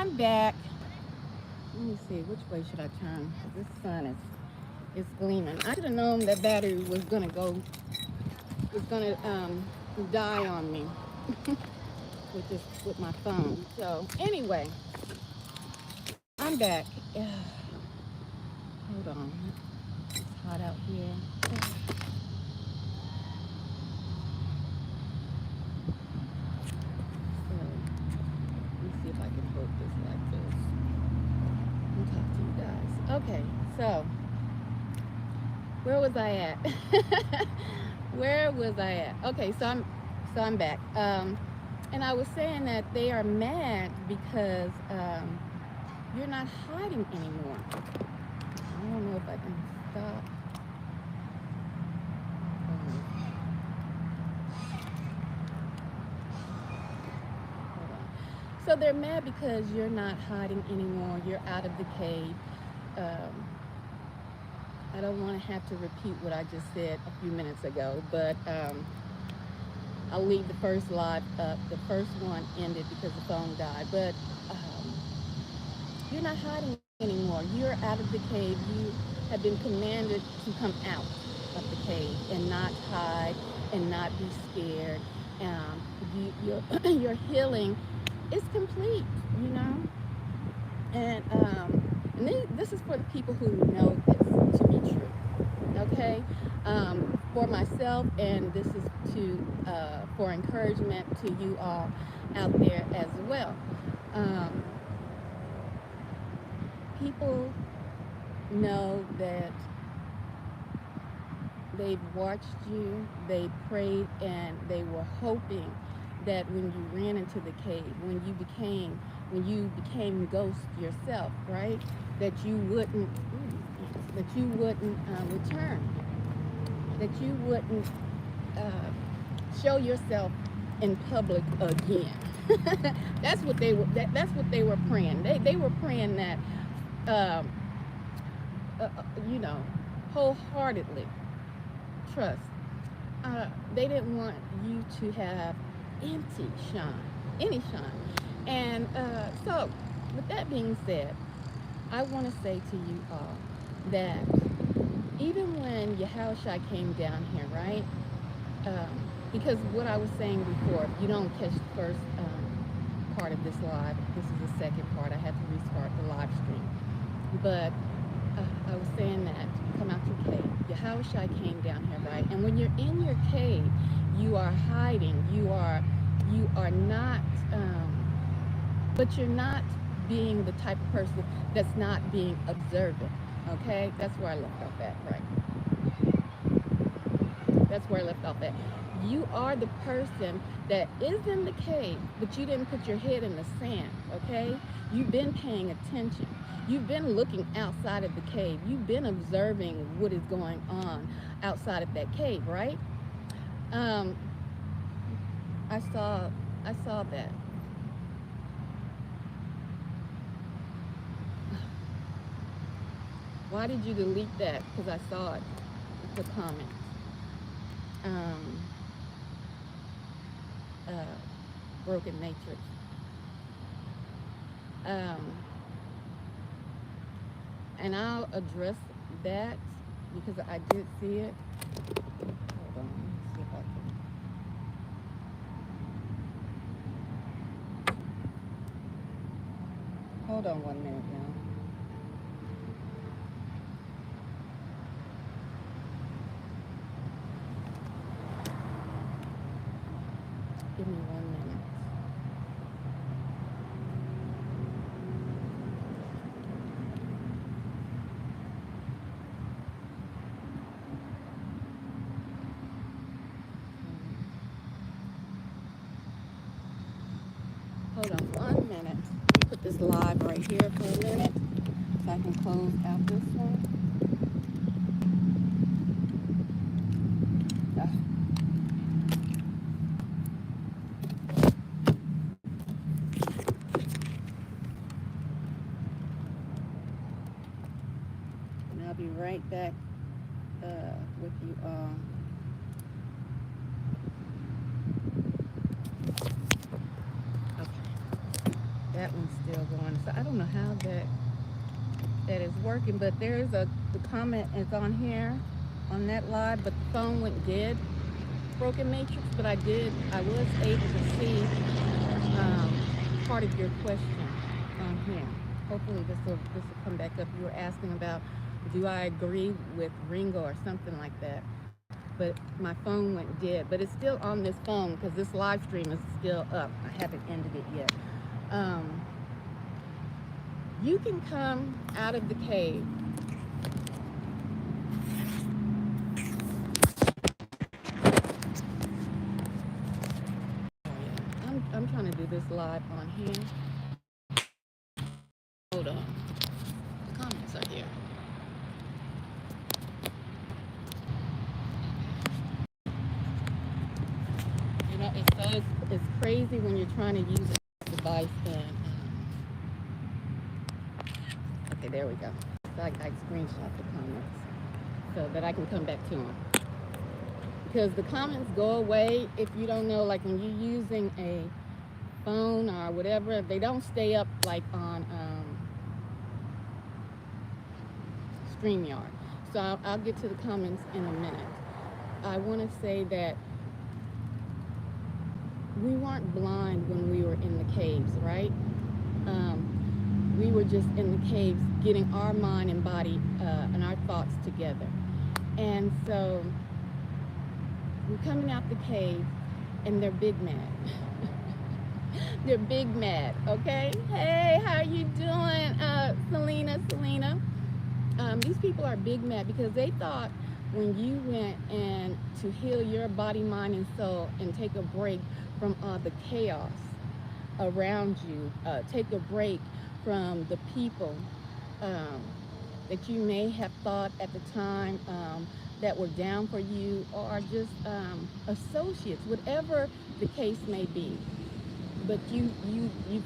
I'm back. Let me see, which way should I turn? This sun is gleaming. I should have known that battery was gonna die on me with my phone. So anyway, I'm back. Hold on, it's hot out here. So let me see if I can hold this like this and talk to you guys. Okay, so where was I at? Where was I at? Okay, so I'm back. And I was saying that they are mad because you're not hiding anymore. I don't know if I can stop. Hold on. So they're mad because you're not hiding anymore. You're out of the cave. I don't want to have to repeat what I just said a few minutes ago, but I'll leave the first live up. The first one ended because the phone died, but you're not hiding anymore. You're out of the cave. You have been commanded to come out of the cave and not hide and not be scared. Your healing is complete, you know? And this is for the people who know this to be true, okay? For myself, and this is for encouragement to you all out there as well. People know that they've watched you, they prayed, and they were hoping that when you ran into the cave, when you became ghost yourself, right, that you wouldn't return, that you wouldn't show yourself in public again. That's what they were praying. They were praying that wholeheartedly trust. They didn't want you to have any shine. And so, with that being said, I want to say to you all that even when Yahushua came down here, right? Because what I was saying before, if you don't catch the first part of this live, this is the second part. I had to restart the live stream. But I was saying that come out your cave. Yahushua came down here, right? And when you're in your cave, you are hiding. You are not, but you're not being the type of person that's not being observant. Okay, that's where I left off at, right? That's where I left off at. You are the person that is in the cave, but you didn't put your head in the sand, okay? You've been paying attention. You've been looking outside of the cave. You've been observing what is going on outside of that cave, right? I saw that. Why did you delete that? Because I saw it, the comment. Broken matrix. And I'll address that because I did see it. Hold on, let me see if I can. Hold on 1 minute now. Give me 1 minute. Hold on 1 minute. Put this live right here for a minute so I can close out this one. And I'll be right back with you all. Okay. That one's still going. So I don't know how that is working, but there's the comment is on here on that live, but the phone went dead. Broken Matrix, but I was able to see part of your question on here. Hopefully this will come back up. You were asking about, do I agree with Ringo or something like that? But my phone went dead. But it's still on this phone because this live stream is still up. I haven't ended it yet. You can come out of the cave. I'm trying to do this live on here. Hold on. The comments are here. You know, it's crazy when you're trying to use a device and okay, there we go. So I screenshot the comments so that I can come back to them. Because the comments go away if you don't know, like when you're using a phone or whatever, they don't stay up like on StreamYard. So I'll get to the comments in a minute. I want to say that we weren't blind when we were in the caves, right? We were just in the caves getting our mind and body and our thoughts together. And so we're coming out the cave and they're big mad. They're big mad, okay? Hey, how you doing, Selena? These people are big mad because they thought when you went and to heal your body, mind, and soul and take a break from the chaos around you, take a break from the people that you may have thought at the time that were down for you, or just associates, whatever the case may be. But you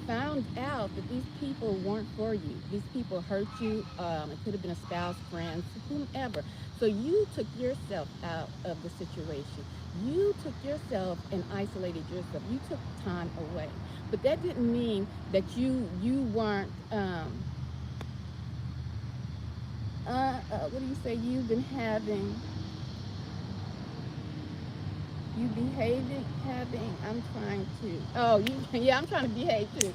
found out that these people weren't for you. These people hurt you. It could have been a spouse, friends, whomever. So you took yourself out of the situation. You took yourself and isolated yourself. You took time away. But that didn't mean that you weren't, what do you say, you've been having, you behaving, having, I'm trying to, yeah, I'm trying to behave too.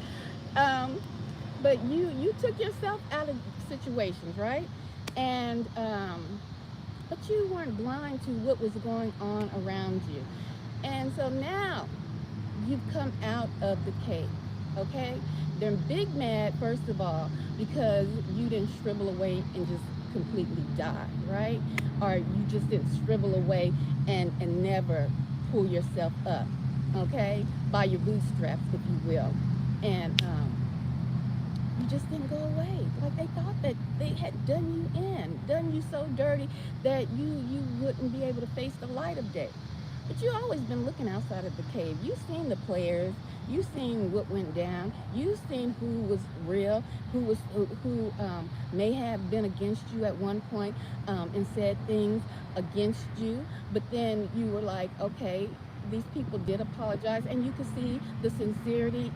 But you took yourself out of situations, right? And, but you weren't blind to what was going on around you. And so now you've come out of the cave, okay? They're big mad, first of all, because you didn't shrivel away and just completely die, right? Or you just didn't shrivel away and never pull yourself up, okay? By your bootstraps, if you will. And you just didn't go away. Like they thought that they had done you in, done you so dirty that you wouldn't be able to face the light of day. But you've always been looking outside of the cave. You've seen the players. You've seen what went down. You've seen who was real, who may have been against you at one point and said things against you. But then you were like, okay, these people did apologize, and you could see the sincerity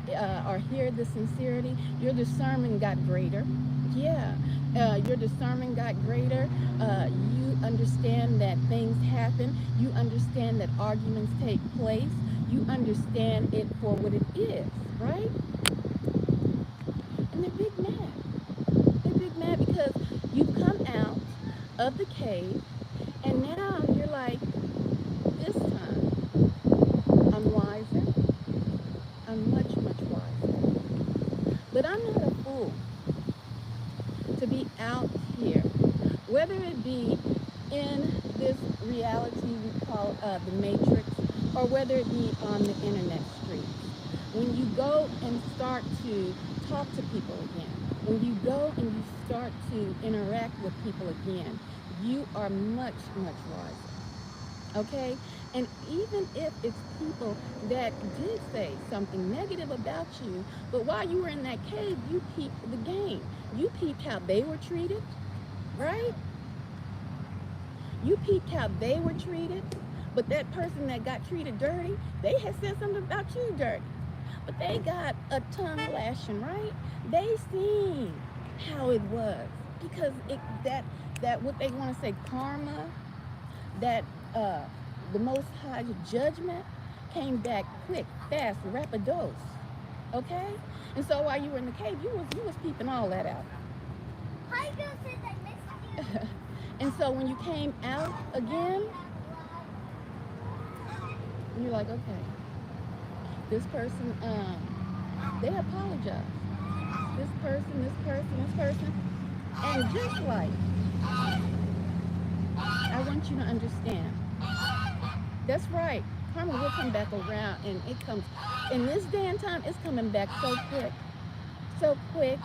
or hear the sincerity. Your discernment got greater. Yeah, your discernment got greater. You understand that things happen. You understand that arguments take place. You understand it for what it is, right? And they're big mad. They're big mad because you've come out of the cave, and now you're like, this time I'm wiser. I'm much, much wiser. But I'm not a fool to be out here, whether it be in this reality we call the Matrix, or whether it be on the internet streets. When you go and start to talk to people again, when you go and you start to interact with people again, you are much, much wiser. Okay? And even if it's people that did say something negative about you, but while you were in that cave, you peeped the game. You peeped how they were treated, right? You peeped how they were treated, but that person that got treated dirty, they had said something about you dirty. But they got a tongue lashing, right? They seen how it was because that what they want to say karma, that uh, the Most High judgment came back quick, fast, rapidos. Okay, and so while you were in the cave, you was peeping all that out. Hi, girl says I missed you. And so when you came out again, you're like, okay, this person, they apologize. This person. And just like, I want you to understand, that's right, karma will come back around, and it comes, in this day and time, it's coming back so quick, so quick.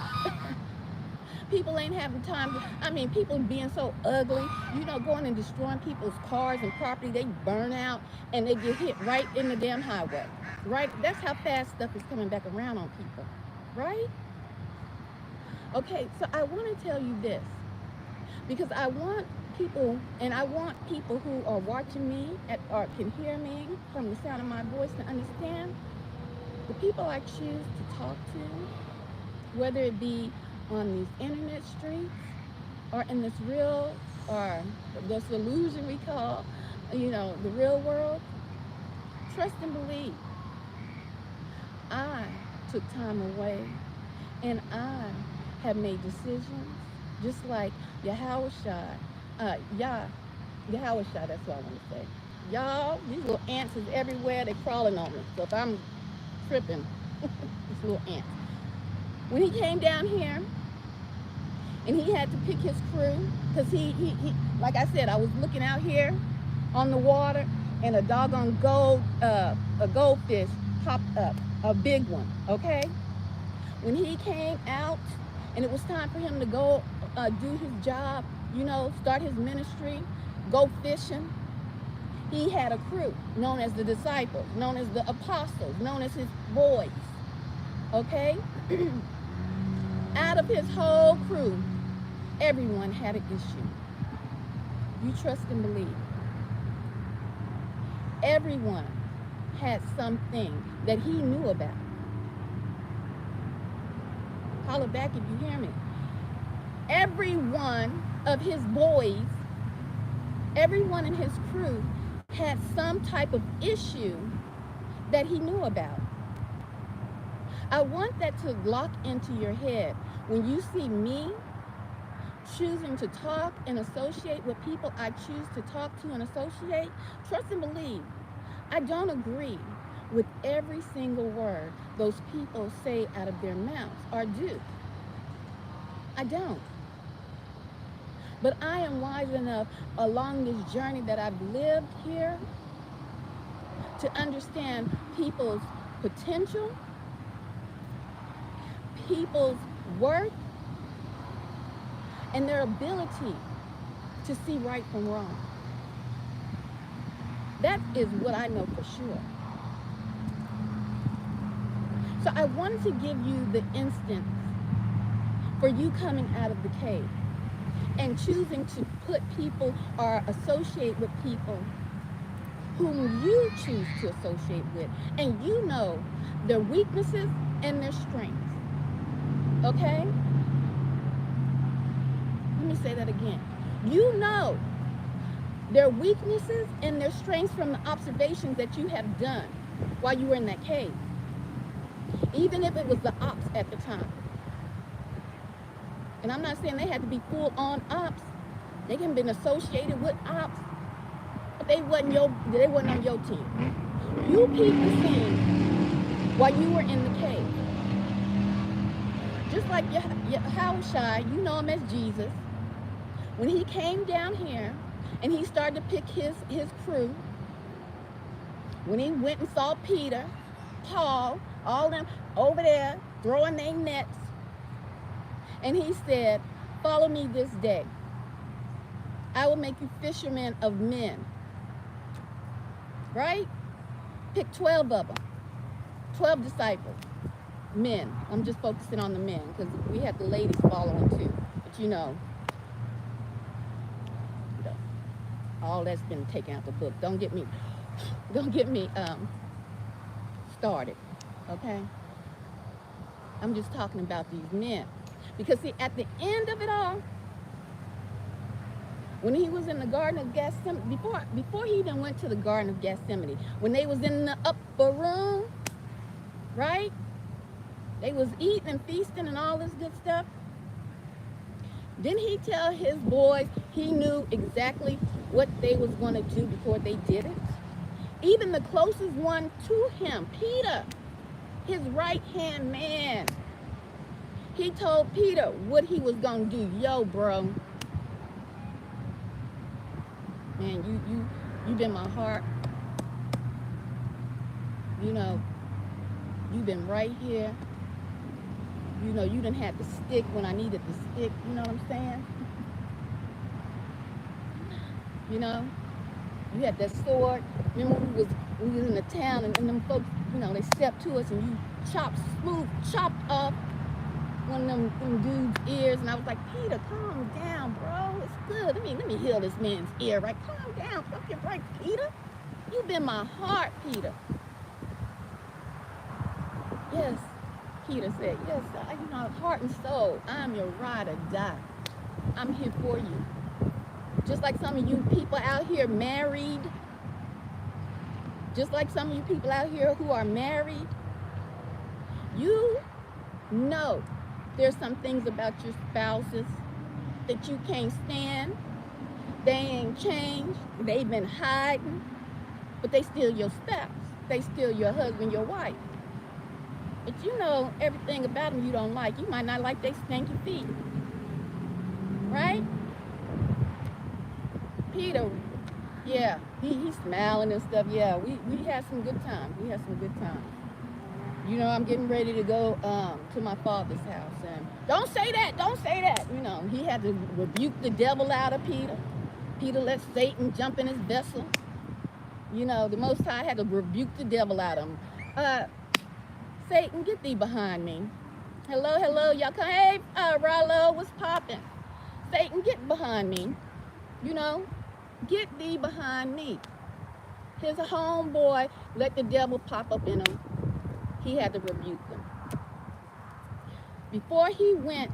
People ain't having time to, I mean, people being so ugly, going and destroying people's cars and property, they burn out, and they get hit right in the damn highway, right? That's how fast stuff is coming back around on people, right? Okay, so I want to tell you this, because I want people who are watching me or can hear me from the sound of my voice to understand the people I choose to talk to, whether it be on these internet streets or in this real or this illusion we call, the real world. Trust and believe. I took time away, and I have made decisions just like Yahushua. Yahushua, that's what I want to say. Y'all, these little ants is everywhere. They're crawling on me. So if I'm tripping, these little ants. When he came down here and he had to pick his crew, because he like I said, I was looking out here on the water, and a doggone a goldfish popped up, a big one, okay? When he came out and it was time for him to go do his job, start his ministry, go fishing, he had a crew known as the disciples, known as the apostles, known as his boys, okay? Out of his whole crew, everyone had an issue. You trust and believe. Everyone had something that he knew about. Holler back if you hear me. Every one of his boys, everyone in his crew had some type of issue that he knew about. I want that to lock into your head. When you see me choosing to talk and associate with people I choose to talk to and associate, trust and believe, I don't agree with every single word those people say out of their mouths or do. I don't. But I am wise enough along this journey that I've lived here to understand people's potential, people's worth, and their ability to see right from wrong. That is what I know for sure. So I wanted to give you the instance for you coming out of the cave and choosing to put people or associate with people whom you choose to associate with, and you know their weaknesses and their strengths. Okay? Let me say that again. You know their weaknesses and their strengths from the observations that you have done while you were in that cave, even if it was the ops at the time. And I'm not saying they had to be full-on ops. They can have been associated with ops, but they wasn't on your team. You peeped the scene while you were in the cave. Just like Yahushua, you know him as Jesus. When he came down here and he started to pick his crew, when he went and saw Peter, Paul, all them over there throwing their nets, and he said, "Follow me this day. I will make you fishermen of men." Right? Pick 12 of them. 12 disciples. Men. I'm just focusing on the men because we had the ladies following too. But all that's been taken out the book. Don't get me started. Okay? I'm just talking about these men. Because see, at the end of it all, when he was in the Garden of Gethsemane, before he even went to the Garden of Gethsemane, when they was in the upper room, right? They was eating and feasting and all this good stuff. Didn't he tell his boys he knew exactly what they was going to do before they did it? Even the closest one to him, Peter, his right-hand man, he told Peter what he was going to do. Yo, bro, man, you been my heart. You know, you've been right here. You know, you didn't have to stick when I needed to stick. You know what I'm saying? You know, you had that sword. Remember we was in the town and them folks, you know, they stepped to us and you chopped off one of them dude's ears, and I was like, Peter, calm down, bro. It's good. Let me heal this man's ear, right? Calm down. Fuck it, right, Peter? You've been my heart, Peter. Yes, Peter said, yes, you know, heart and soul. I'm your ride or die. I'm here for you. Just like some of you people out here married, just like some of you people out here who are married, you know there's some things about your spouses that you can't stand. They ain't changed. They've been hiding, but they still your spouse. They still your husband, your wife. But you know everything about them you don't like. You might not like their stanky feet, right? Peter, yeah, he's smiling and stuff. Yeah, we had some good times. We had some good times. You know, I'm getting ready to go to my father's house. And don't say that. You know, he had to rebuke the devil out of Peter. Peter let Satan jump in his vessel. You know, the Most High had to rebuke the devil out of him. Satan, get thee behind me. Hello, y'all come. Hey, Rollo, what's poppin'? Satan, get behind me. You know, get thee behind me. His homeboy let the devil pop up in him. He had to rebuke them. Before he went,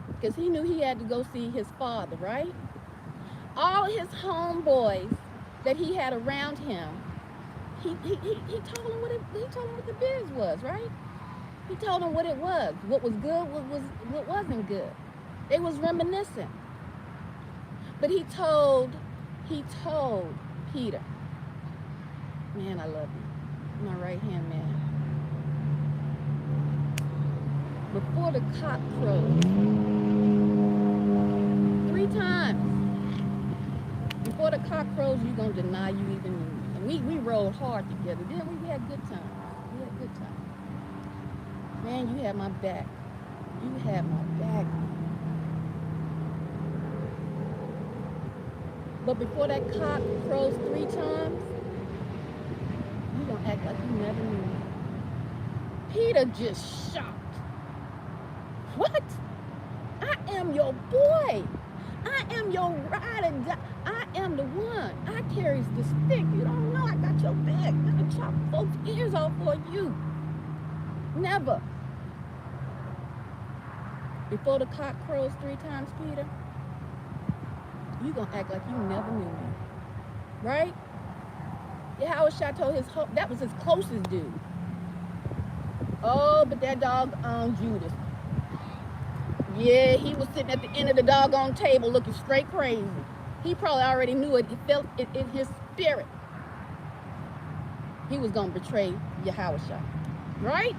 because he knew he had to go see his father, right? All his homeboys that he had around him, he told them what the biz was, right? He told them what it was, what was good, what wasn't good. They was reminiscing. But he told Peter, man, I love you. My right hand man. Before the cock crows, 3 times. Before the cock crows, you're gonna deny you even knew me. And we rolled hard together. Then we had good times. We had good times. Man, you had my back. You had my back. But before that cock crows 3 times, you gonna act like you never knew me. Peter just shocked. What? I am your boy. I am your ride and die. I am the one. I carries the stick. You don't know I got your back. I'm gonna chop folks' ears off for you. Never. Before the cock crows 3 times, Peter, you gonna act like you never knew me. Right? Yahushua told that was his closest dude. Oh, but that dog on Judas. Yeah, he was sitting at the end of the doggone table looking straight crazy. He probably already knew it. He felt it in his spirit. He was going to betray Yahushua. Right?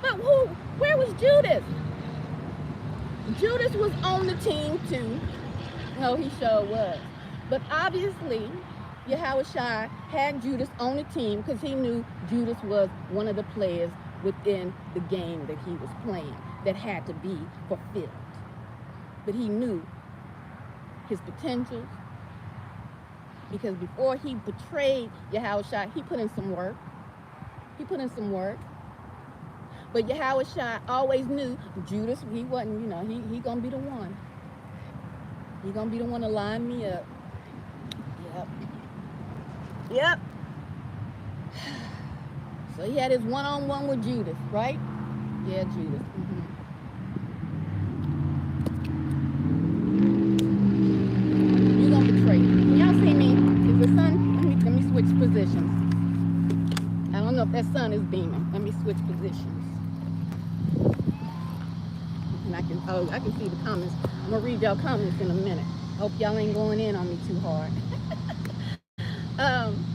But where was Judas? Judas was on the team too. No, he sure was. But obviously, Yahushua had Judas on the team because he knew Judas was one of the players within the game that he was playing that had to be fulfilled. But he knew his potentials because before he betrayed Yahushua, he put in some work. But Yahushua always knew Judas, he wasn't, you know, he gonna be the one. He gonna be the one to line me up. Yep. So he had his one-on-one with Judas, right? Yeah, Judas. You're gonna betray him. Can y'all see me? Is the sun? Let me switch positions. I don't know if that sun is beaming. Let me switch positions. And I can see the comments. I'm gonna read y'all comments in a minute. Hope y'all ain't going in on me too hard. um,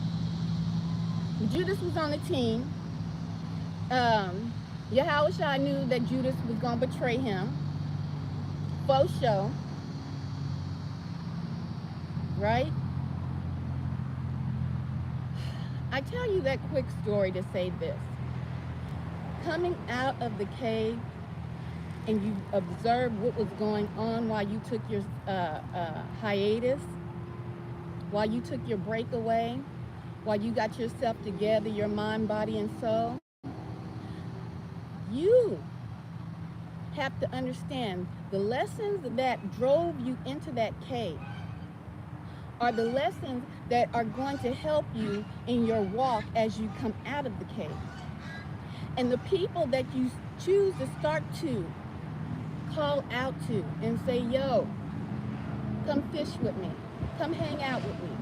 Judas was on the team. Yahushua knew that Judas was gonna betray him. For sure. Right? I tell you that quick story to say this. Coming out of the cave and you observed what was going on while you took your hiatus, while you took your breakaway, while you got yourself together, your mind, body, and soul, you have to understand the lessons that drove you into that cave are the lessons that are going to help you in your walk as you come out of the cave. And the people that you choose to start to call out to and say, yo, come fish with me, come hang out with me.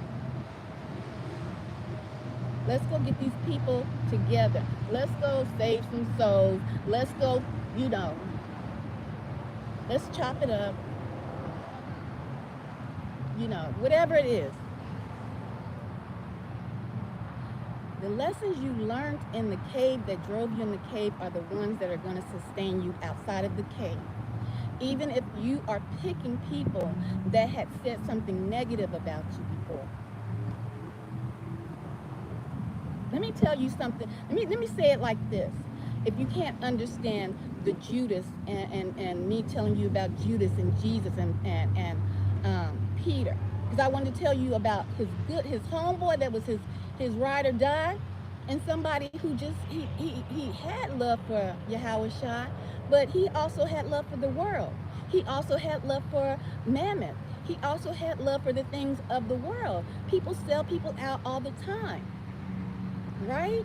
Let's go get these people together. Let's go save some souls. Let's go, let's chop it up. Whatever it is. The lessons you learned in the cave that drove you in the cave are the ones that are going to sustain you outside of the cave. Even if you are picking people that had said something negative about you before. Let me tell you something. Let me say it like this. If you can't understand the Judas and me telling you about Judas and Jesus and Peter, because I wanted to tell you about his homeboy that was his ride or die, and somebody who just he had love for Yahushua, but he also had love for the world. He also had love for mammon. He also had love for the things of the world. People sell people out all the time, right?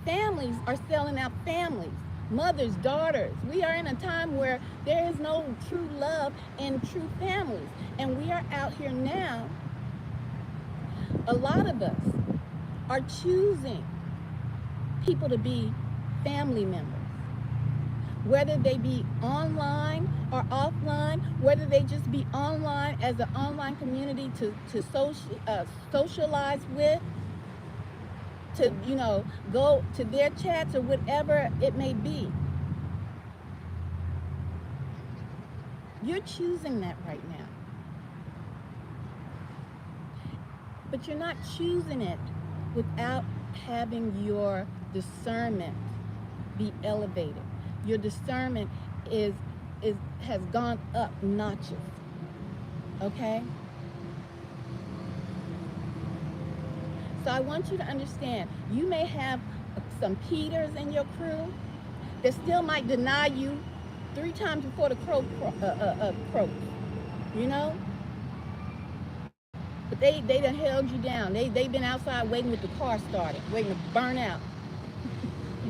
Families are selling out families. Mothers, daughters. We are in a time where there is no true love in true families. And we are out here now. A lot of us are choosing people to be family members. Whether they be online or offline, whether they just be online as an online community to socialize with, to go to their chats or whatever it may be. You're choosing that right now. But you're not choosing it without having your discernment be elevated. Your discernment has gone up notches. Okay? So I want you to understand, you may have some Peters in your crew that still might deny you 3 times before the crow croaks, But they done held you down. They've been outside waiting with the car started, waiting to burn out.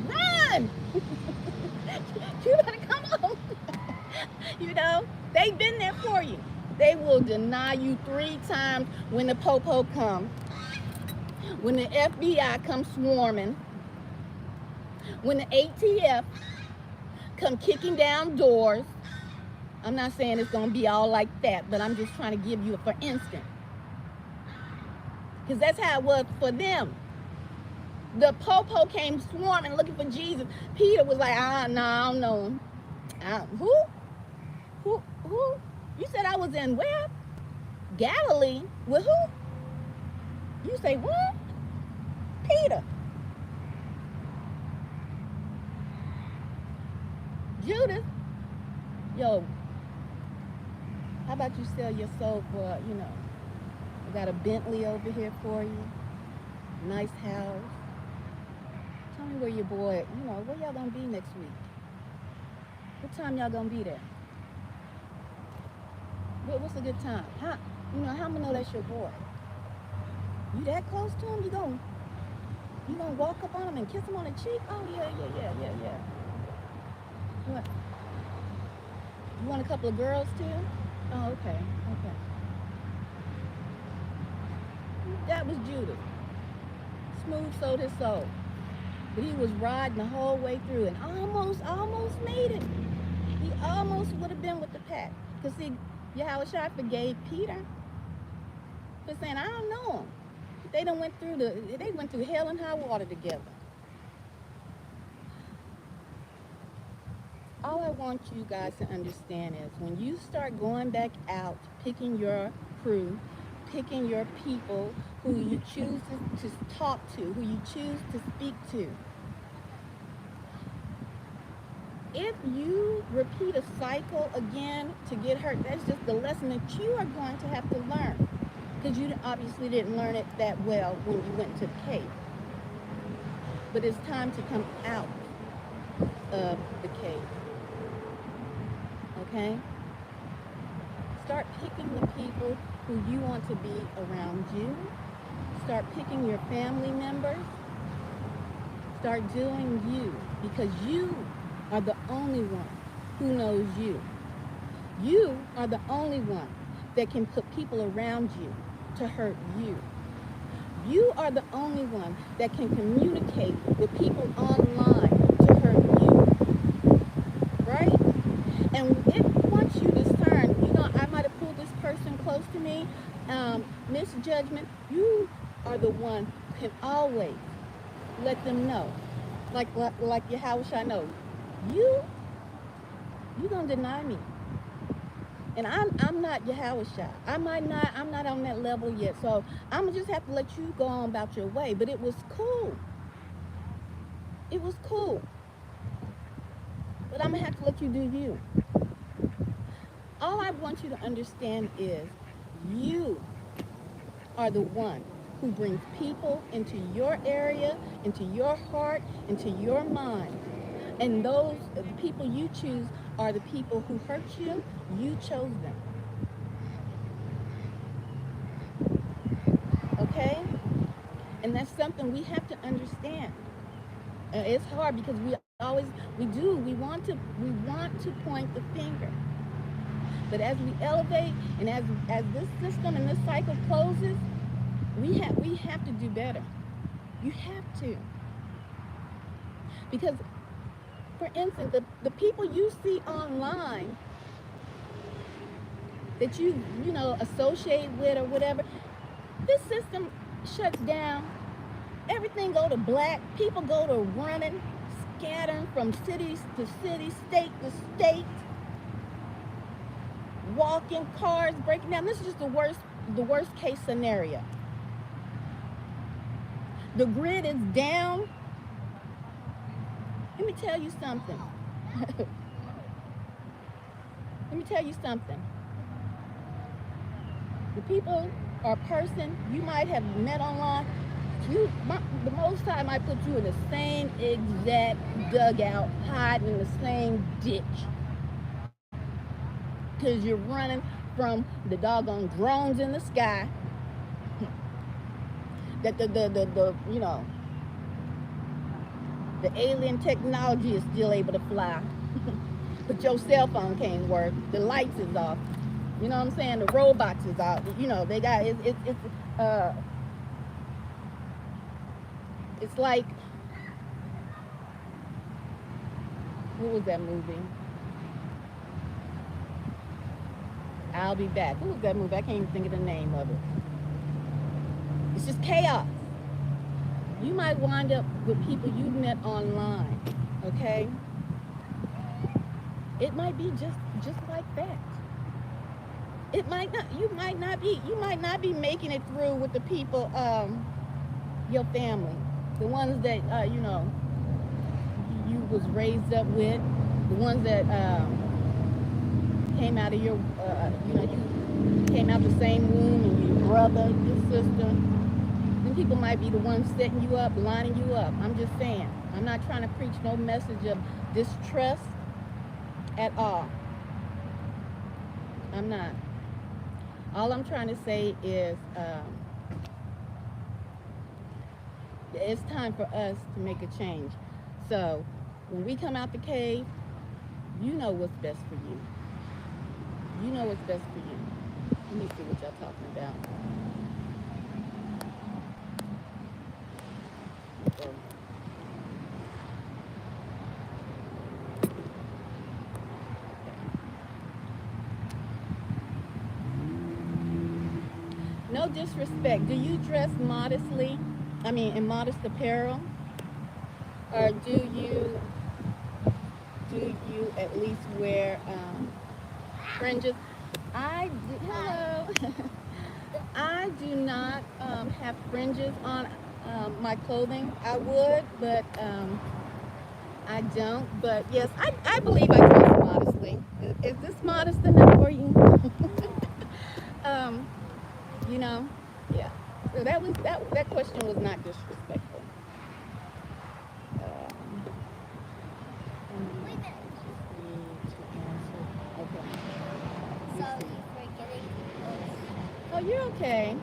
Run! You better come on. They've been there for you. They will deny you 3 times when the popo comes. When the FBI comes swarming, when the ATF come kicking down doors. I'm not saying it's going to be all like that, but I'm just trying to give you a for instance. Because that's how it was for them. The popo came swarming looking for Jesus. Peter was like, no, I don't know him. Who? You said I was in where? Galilee? With who? You say what? Peter. Judas. Yo, how about you sell your soul for, I got a Bentley over here for you. Nice house. Tell me where your boy, where y'all gonna be next week? What time y'all gonna be there? What's a good time? How I'm gonna know that's your boy? You that close to him? You gonna You gonna walk up on him and kiss him on the cheek? Oh yeah, yeah, yeah, yeah, yeah. What? You want a couple of girls too? Oh, okay, okay. That was Judas. Smooth sold his soul. But he was riding the whole way through and almost made it. He almost would have been with the pack. Because see, Yahushua forgave Peter for saying, I don't know him. They went through hell and high water together. All I want you guys to understand is when you start going back out, picking your crew, picking your people who you choose to talk to, who you choose to speak to, if you repeat a cycle again to get hurt, that's just the lesson that you are going to have to learn. Because you obviously didn't learn it that well when you went to the cave. But it's time to come out of the cave. Okay? Start picking the people who you want to be around you. Start picking your family members. Start doing you, because you are the only one who knows you. You are the only one that can put people around you to hurt you. You are the only one that can communicate with people online to hurt you. Right? And once you discern, I might have pulled this person close to me, misjudgment, you are the one who can always let them know. Like Yahushua knows. You gonna deny me. And I'm not Yahushua. I'm not on that level yet. So I'm gonna just have to let you go on about your way. But it was cool. It was cool. But I'm gonna have to let you do you. All I want you to understand is you are the one who brings people into your area, into your heart, into your mind. And the people you choose are the people who hurt you. You chose them. Okay? And that's something we have to understand. It's hard because we want to point the finger. But as we elevate and as this system and this cycle closes, we have to do better. You have to. Because, for instance, the people you see online that you associate with or whatever, this system shuts down. Everything go to black. People go to running, scattering from cities to city, state to state, walking, cars breaking down. This is just the worst case scenario. The grid is down. Let me tell you something. Let me tell you something. The people or person you might have met online, the most time I put you in the same exact dugout, hiding in the same ditch. Because you're running from the doggone drones in the sky. That the alien technology is still able to fly. But your cell phone can't work. The lights is off. You know what I'm saying? The robots is out. They got it's like, what was that movie? I'll Be Back. What was that movie? I can't even think of the name of it. It's just chaos. You might wind up with people you met online, okay? It might be just like that. It might not. You might not be making it through with the people, your family, the ones that you was raised up with, the ones that came out of your you came out the same womb, and your brother, your sister. Then people might be the ones setting you up, lining you up. I'm just saying. I'm not trying to preach no message of distrust at all. I'm not. All I'm trying to say is It's time for us to make a change. So when we come out the cave, you know what's best for you. You know what's best for you. Let me see what y'all talking about. So, no disrespect. Do you dress modestly? I mean, in modest apparel, or do you at least wear fringes? I do, hello. I do not have fringes on my clothing. I would, but I don't. But yes, I believe I dress modestly. Is this modest enough for you? um, you know, yeah. So that question was not disrespectful. Um, Wait a minute. need to answer. Okay. Let me Sorry see. for getting Oh, you're okay.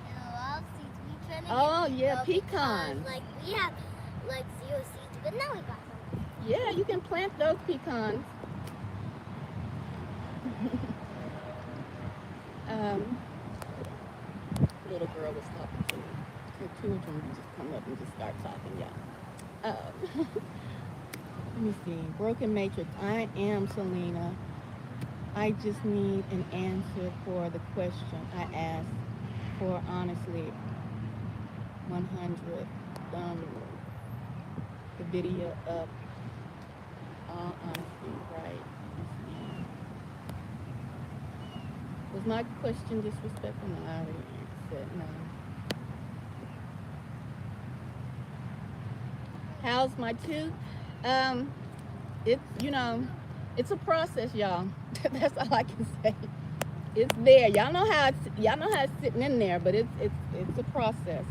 in a lot of seeds. We trying to Oh get yeah, because pecans. like we have like 0 seeds, but now we got some. Yeah, you can plant those pecans. um, Little girl was talking to me. Her children just come up and just start talking, yeah. Let me see. Broken Matrix. I am Selena. I just need an answer for the question I asked for honestly 100. Um, the video up. All honesty, right? Was my question disrespectful? No, I already said no. How's my tooth? Um, it's it's a process, y'all. That's all I can say. It's there. Y'all know how it's sitting in there, but it's a process.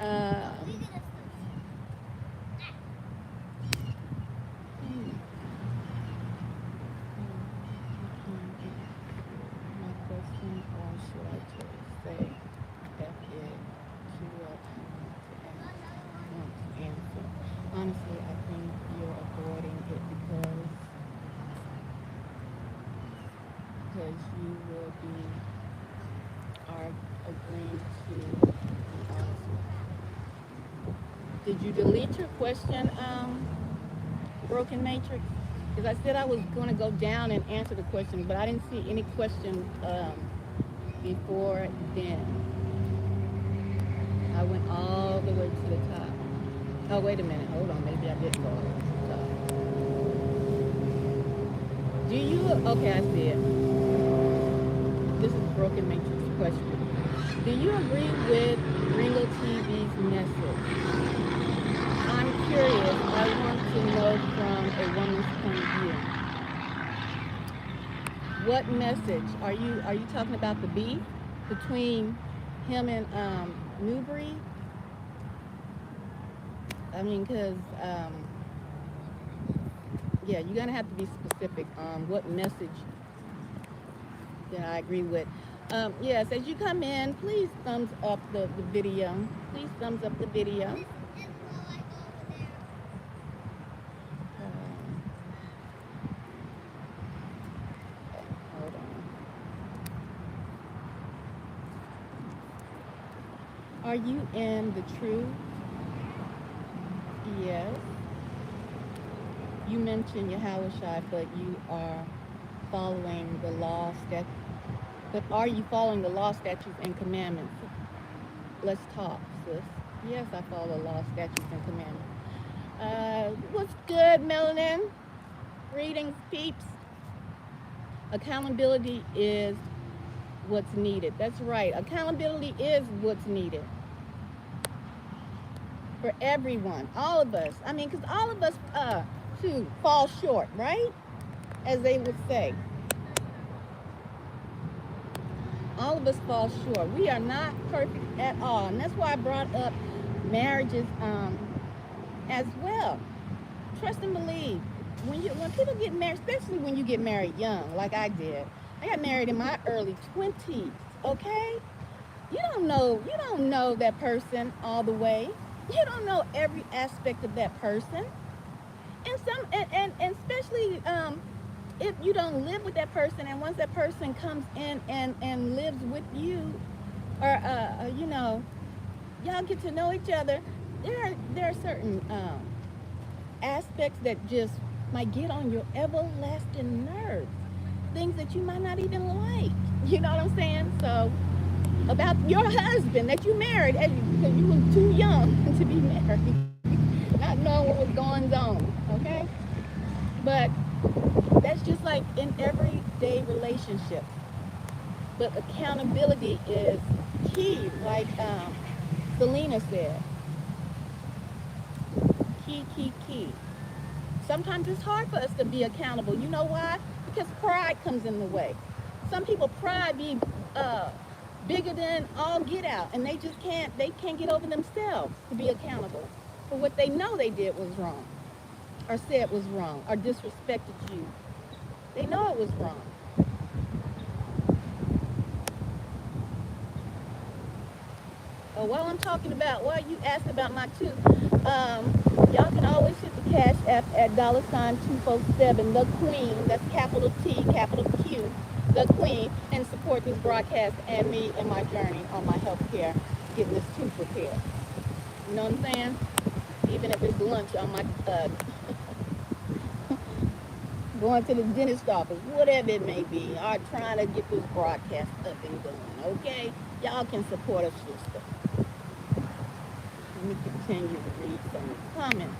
We Um, gonna still hmm, my question, or should I just say F it too want to answer? Honestly, I think you're avoiding it because you will be are agreeing to be honest with. Did you delete your question, Broken Matrix? Because I said I was going to go down and answer the question, but I didn't see any question before then. I went all the way to the top. Oh, wait a minute. Hold on. Maybe I didn't go all the way to the top. Do you? Okay, I see it. This is Broken Matrix question. Do you agree with Ringo TV's message? I'm curious. I want to know from a woman's point of view. What message are you talking about? The beef between him and Newbury? I mean, because yeah, you're gonna have to be specific on what message that I agree with. Yes, as you come in, please thumbs up the video. Please thumbs up the video. Hold on. Are you in the truth? Yes. You mentioned Yahushua, but you are following the law, but are you following the law, statutes, and commandments? Let's talk, sis. Yes, I follow the law, statutes, and commandments. What's good, Melanin? Greetings, peeps. Accountability is what's needed. That's right. Accountability is what's needed for everyone, all of us. I mean, because all of us, too, fall short, right? As they would say. All of us fall short. We are not perfect at all. And that's why I brought up marriages as well. Trust and believe. When people get married, especially when you get married young, like I did. I got married in my early 20s, okay? You don't know that person all the way. You don't know every aspect of that person. And especially if you don't live with that person, and once that person comes in and lives with you, or y'all get to know each other, there are certain aspects that just might get on your everlasting nerves. Things that you might not even like. You know what I'm saying? So about your husband that you married, because you were too young to be married, not knowing what was going on. Okay, but that's just like in everyday relationships. But accountability is key, like Selena said, key. Sometimes it's hard for us to be accountable. You know why? Because pride comes in the way. Some people pride be uh, bigger than all get out, and they can't get over themselves to be accountable for what they know they did was wrong, or said was wrong, or disrespected you. They know it was wrong. While you asked about my two, y'all can always hit the Cash App at $247, the Queen, that's capital T, capital Q, the Queen, and support this broadcast and me in my journey on my health care, getting this tooth repaired. You know what I'm saying? Even if it's lunch on my, going to the dentist office, whatever it may be, or trying to get this broadcast up and going, okay? Y'all can support a sister. Let me continue to read some of the comments.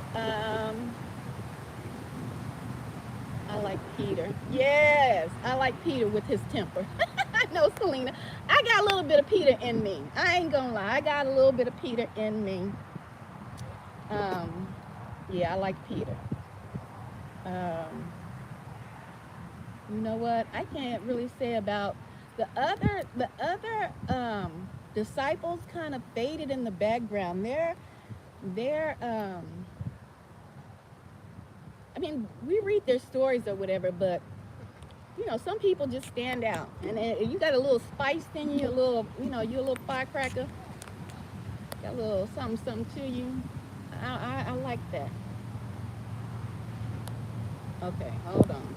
I like Peter. Yes, I like Peter with his temper. I know, Selena. I got a little bit of Peter in me. I ain't gonna lie. I got a little bit of Peter in me. Um, yeah, I like Peter. Um, you know what? I can't really say about the other disciples kind of faded in the background. They're I mean, we read their stories or whatever, but some people just stand out, and you got a little spice in you, a little, you're a little firecracker, got a little something to you. I like that. Okay, hold on.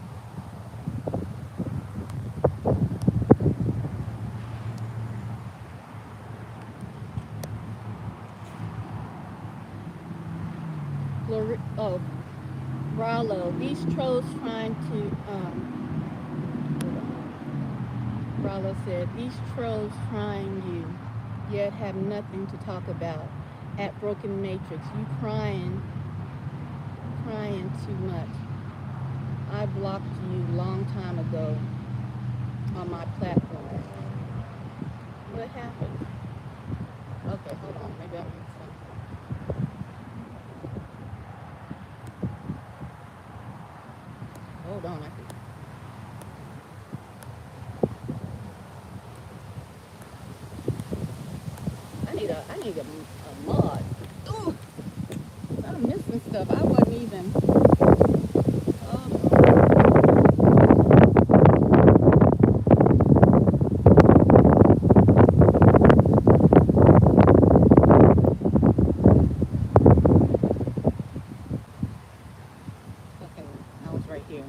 Oh, Rallo, these trolls trying to Rallo said, these trolls trying you, yet have nothing to talk about. At Broken Matrix, you crying too much. I blocked you long time ago on my platform. What happened? Okay, hold on. Maybe I missed something. Hold on. I need a mod. Ooh, I'm missing stuff. I wasn't even. Oh, okay, I was right here.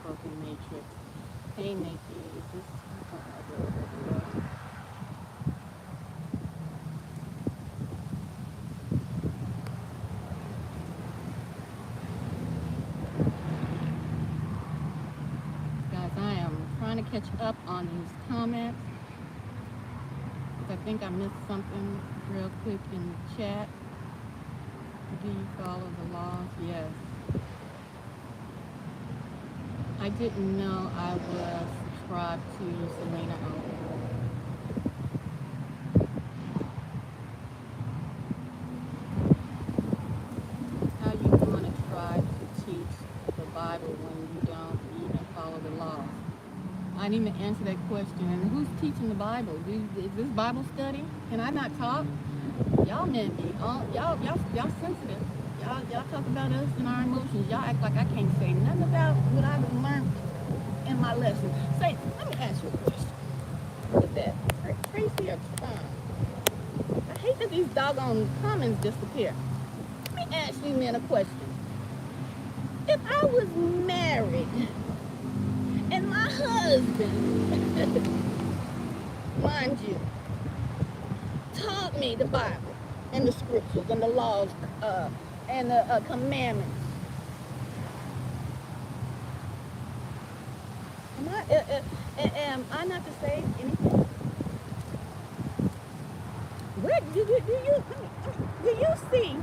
Broken Matrix. Hey, Nikki. Is this? Guys, I am trying to catch up on these comments. I think I missed something real quick in the chat. Do you follow the laws? Yes. I didn't know I was subscribed to Selena Alpha. How you going to try to teach the Bible when you don't even follow the laws? I didn't even answer that question. And who's teaching the Bible? Is this Bible study? Can I not talk? Y'all men be y'all sensitive. Y'all talk about us and our emotions. Y'all act like I can't say nothing about what I've learned in my lesson. Say, let me ask you a question. Look at that. Tracy or I hate that these doggone comments disappear. Let me ask you men a question. If I was married and my husband, mind you, taught me the Bible and the scriptures and the laws and the commandments, am I not to say anything? Where do you see?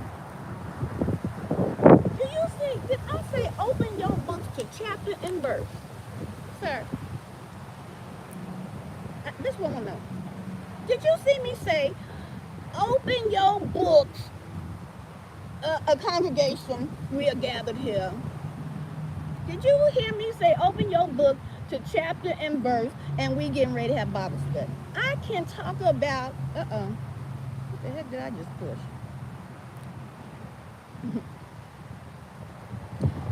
Do you see? Did I say open your books to chapter and verse, sir? This one will know. Did you see me say open your books? A congregation, we are gathered here. Did you hear me say open your book to chapter and verse, and we getting ready to have Bible study? I can talk about. What the heck did I just push?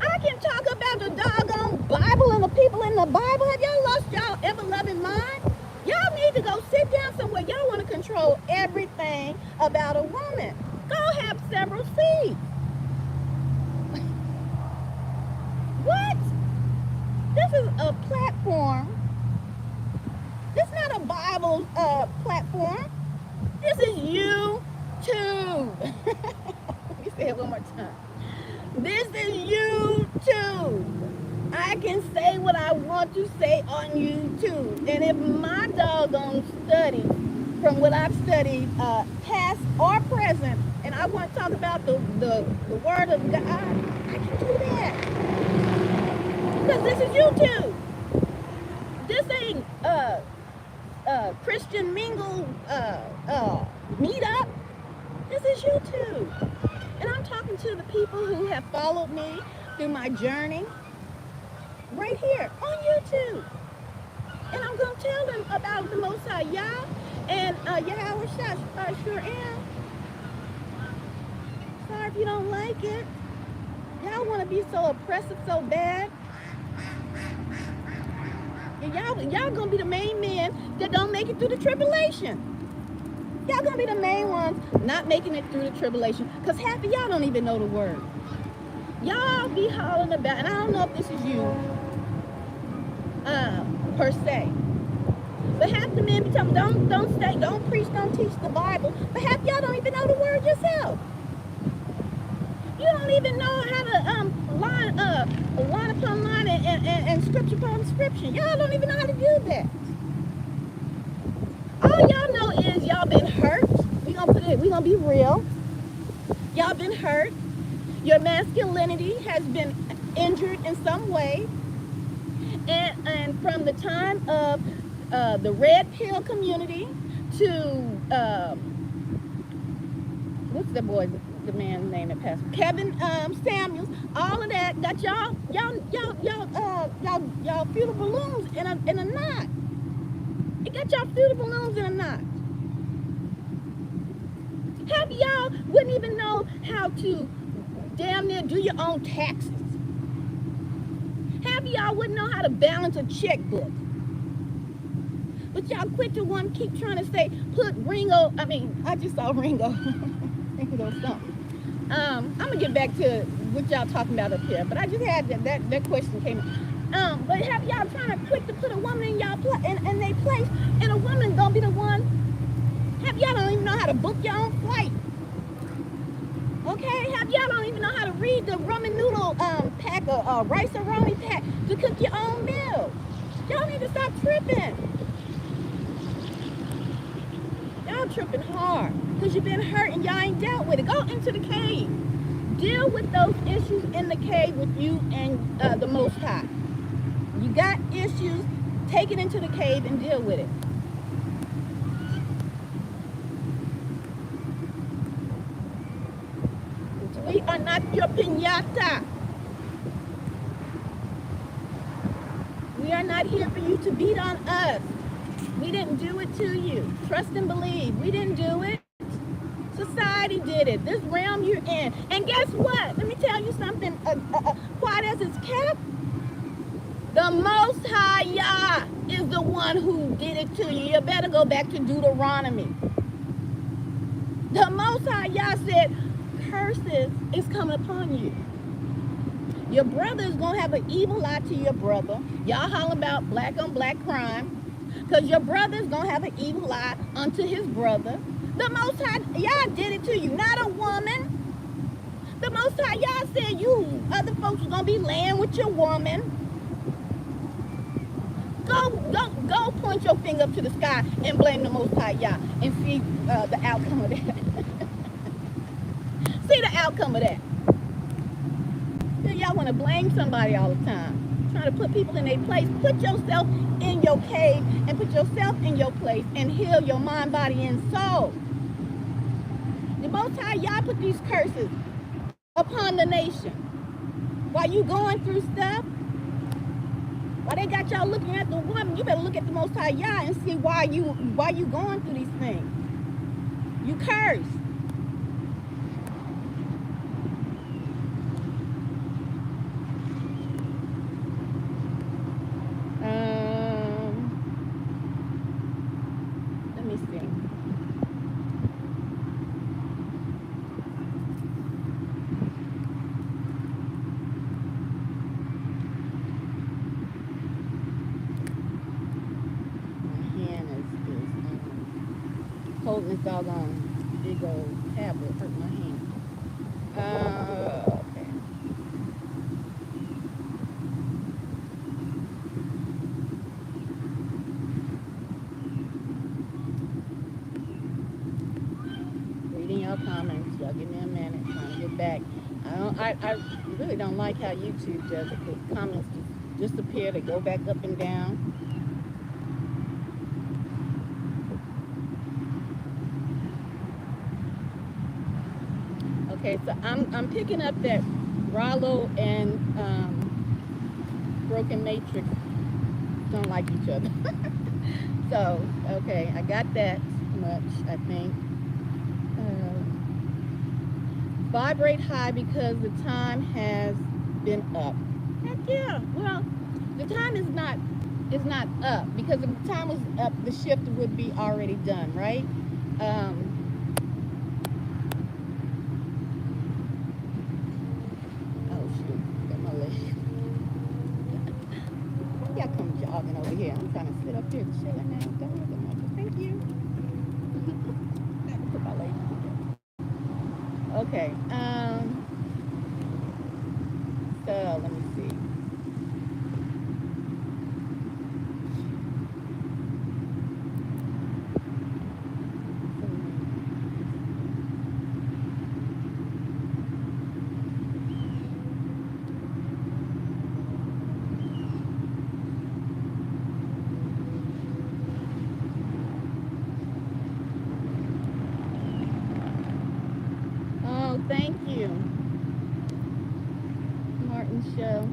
I can talk about the doggone Bible and the people in the Bible. Have y'all lost y'all ever-loving mind? Y'all need to go sit down somewhere. Y'all want to control everything about a woman. Go have several seats. What? This is a platform. This is not a Bible platform. This is YouTube. Let me say it one more time. This is YouTube. I can say what I want to say on YouTube. And if my doggone study, from what I've studied, past or present, and I want to talk about the Word of God, I can do that. Because this is YouTube. This ain't Christian mingle meet up. This is YouTube. And I'm talking to the people who have followed me through my journey right here on YouTube. And I'm going to tell them about the Most High Yah and Yahweh Shah. I sure am. Sorry if you don't like it. Y'all want to be so oppressive so bad. And y'all going to be the main men that don't make it through the tribulation. Y'all going to be the main ones not making it through the tribulation. Because half of y'all don't even know the word. Y'all be hollering about, and I don't know if this is you, per se. But half the men be telling me, don't preach, don't teach the Bible. But half y'all don't even know the word yourself. You don't even know how to line upon line and scripture upon scripture. Y'all don't even know how to do that. All y'all know is y'all been hurt. We gonna be real. Y'all been hurt. Your masculinity has been injured in some way. And from the time of the red pill community to what's the man's name that passed? Kevin Samuels. All of that got y'all funeral balloons in a knot. It got y'all funeral balloons in a knot. Half of y'all wouldn't even know how to damn near do your own taxes. Half of y'all wouldn't know how to balance a checkbook. But y'all quick to keep trying to say, put Ringo, I just saw Ringo. Ringo something. I'm going to get back to what y'all talking about up here. But I just had that question came up. But have y'all trying to quick to put a woman in y'all in their place, and a woman going to be the one. Have y'all don't even know how to book your own flight. Okay, have y'all don't even know how to read the ramen noodle pack or rice-a-roni pack to cook your own meal. Y'all need to stop tripping. Y'all tripping hard because you've been hurt and y'all ain't dealt with it. Go into the cave. Deal with those issues in the cave with you and the Most High. You got issues, take it into the cave and deal with it. We are not your piñata. We are not here for you to beat on us. We didn't do it to you. Trust and believe. We didn't do it. Society did it. This realm you're in. And guess what? Let me tell you something. Quiet as it's kept. The Most High Yah is the one who did it to you. You better go back to Deuteronomy. The Most High Yah said, curses is coming upon you. Your brother is going to have an evil eye to your brother. Y'all holler about black on black crime. Because your brother is going to have an evil eye unto his brother. The Most High Yah did it to you, not a woman. The Most High Yah said you other folks are going to be laying with your woman. Go point your finger up to the sky and blame the Most High Yah and see the outcome of that. See the outcome of that. Y'all want to blame somebody all the time. Trying to put people in their place. Put yourself in your cave and put yourself in your place and heal your mind, body, and soul. The Most High Yah put these curses upon the nation. While you going through stuff, while they got y'all looking at the woman, you better look at the Most High Yah and see why you going through these things. You curse. Let me see. Holding this doggone big old tablet hurt my hand. Okay. Reading your comments. Y'all give me a minute. Trying to get back. I really don't like how YouTube does it, because comments just disappear. They go back up and down. Okay, so I'm picking up that Rollo and Broken Matrix don't like each other. So, okay, I got that much, I think. Vibrate high because the time has been up. Heck yeah. Well, the time is not up, because if the time was up, the shift would be already done, right? Y'all come jogging over here. I'm trying to sit up here chilling now. Don't look at my thank you. Put my legs together. Okay. So let me see. Thank you, Martin Show.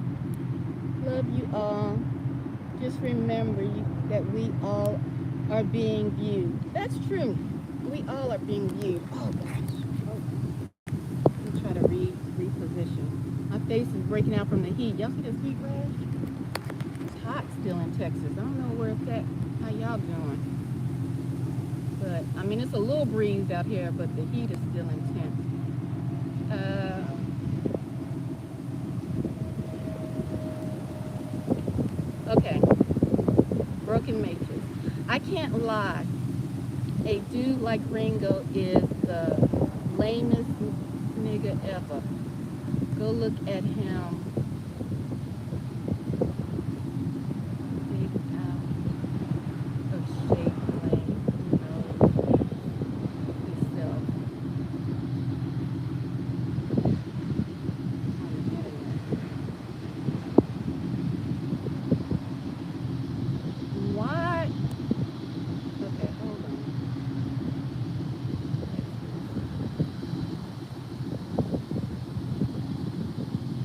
Love you all. Just remember that we all are being viewed. That's true. We all are being viewed. Oh gosh. Let me try to reposition. My face is breaking out from the heat. Y'all see this heat rash? It's hot still in Texas. I don't know where it's at. How y'all doing? But I mean, it's a little breeze out here, but the heat is still intense. Okay, Broken Matrix. I can't lie. A dude like Ringo is the lamest nigga ever. Go look at him. Big out of shape, lame, himself.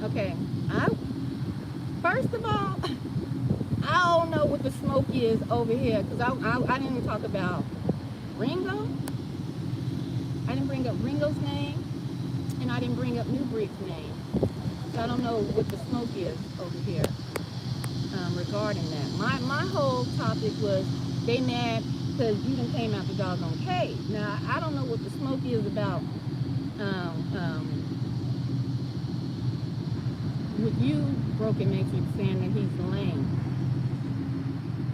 Okay, first of all, I don't know what the smoke is over here, because I didn't even talk about Ringo. I didn't bring up Ringo's name, and I didn't bring up New Breed's name. So I don't know what the smoke is over here. regarding that. My whole topic was they mad because you done came out the doggone cave. Now I don't know what the smoke is about with you, Broken Matrix, saying that he's lame,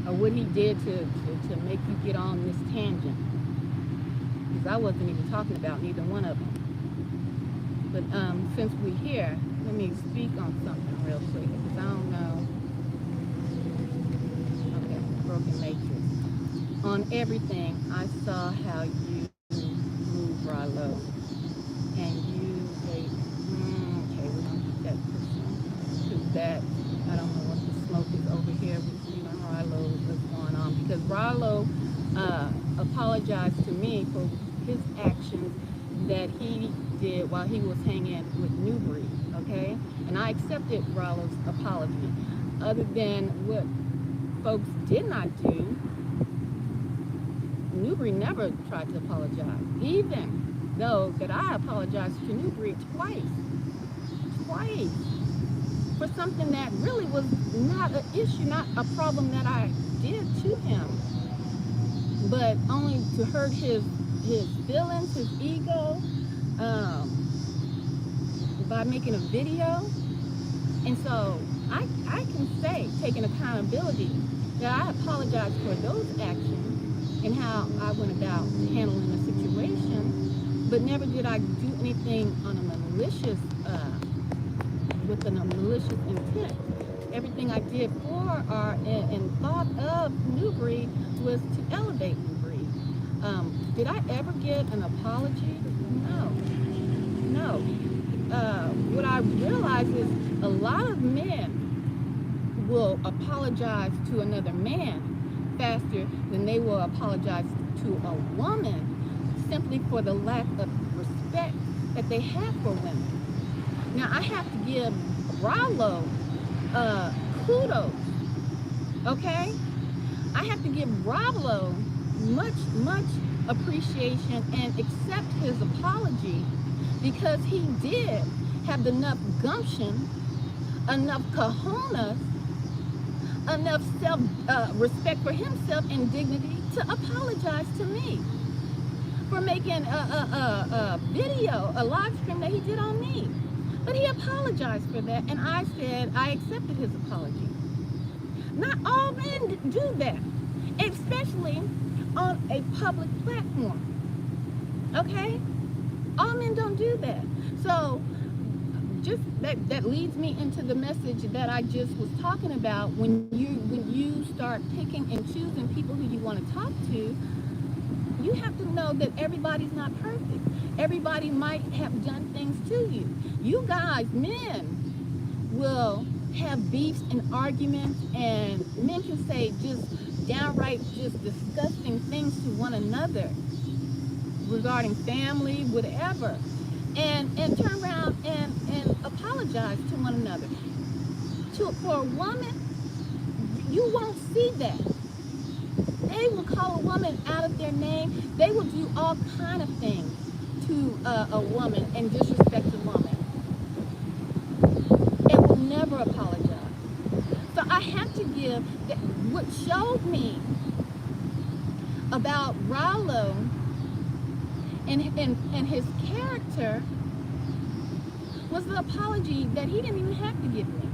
or what he did to make you get on this tangent. Because I wasn't even talking about neither one of them. But since we're here, let me speak on something real quick, because I don't know. Okay, Broken Matrix. On everything, I saw how you move Rilo. And you, okay, we're going to keep that pushing. Because that, I don't know what the smoke is over here with you and Rilo, what's going on. Because Rilo apologized to me for his actions that he did while he was hanging with Newbury, okay? And I accepted Rilo's apology. Other than what folks did not do, Newbury never tried to apologize, even though that I apologized to Newbury twice, for something that really was not an issue, not a problem that I did to him, but only to hurt his feelings, his ego, by making a video. And so I can say, taking accountability, that I apologize for those actions and how I went about handling the situation, but never did I do anything on a malicious, with a malicious intent. Everything I did for or and thought of Newbury was to elevate Newbury. Did I ever get an apology? No. What I realized is a lot of men will apologize to another man faster than they will apologize to a woman, simply for the lack of respect that they have for women. Now I have to give Rilo kudos, okay? I have to give Rilo much appreciation and accept his apology, because he did have enough gumption, enough cojones, enough respect for himself and dignity to apologize to me for making a video, a live stream that he did on me. But he apologized for that, and I said I accepted his apology. Not all men do that, especially on a public platform, okay? All men don't do that. So just that leads me into the message that I just was talking about. When you start picking and choosing people who you want to talk to, you have to know that everybody's not perfect. Everybody might have done things to you. You guys, men, will have beefs and arguments, and men can say just downright just disgusting things to one another regarding family, whatever, and turn around and apologize to one another. For a woman, you won't see that. They will call a woman out of their name. They will do all kind of things to a woman and disrespect a woman, and will never apologize. So I have to give what showed me about Rilo and his character was the apology that he didn't even have to give me.